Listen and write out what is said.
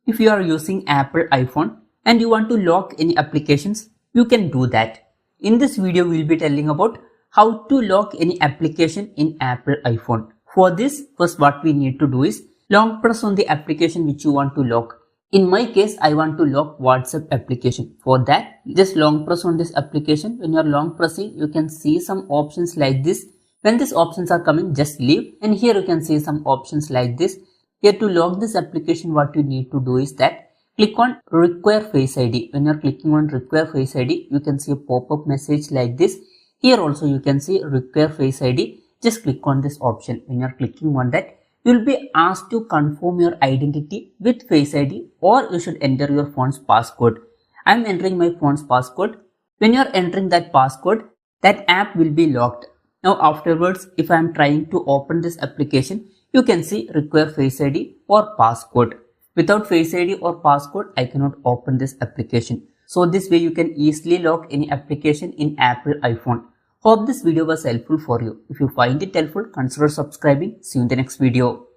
If you are using Apple iPhone and you want to lock any applications, you can do that. In this video, we'll be telling about how to lock any application in Apple iPhone. For this, first what we need to do is long press on the application which you want to lock. In my case, I want to lock WhatsApp application. For that, just long press on this application. When you are long pressing, you can see some options like this. When these options are coming, just leave. And here you can see some options like this. Here to lock this application, what you need to do is that click on Require Face ID. When you are clicking on Require Face ID, you can see a pop-up message like this. Here also you can see Require Face ID. Just click on this option. When you are clicking on that, you will be asked to confirm your identity with Face ID, or you should enter your phone's passcode. I am entering my phone's passcode. When you are entering that passcode, that app will be locked. Now afterwards, if I am trying to open this application, you can see Require Face ID or passcode. Without Face ID or passcode, I cannot open this application. So this way you can easily lock any application in Apple iPhone. Hope this video was helpful for you. If you find it helpful, consider subscribing. See you in the next video.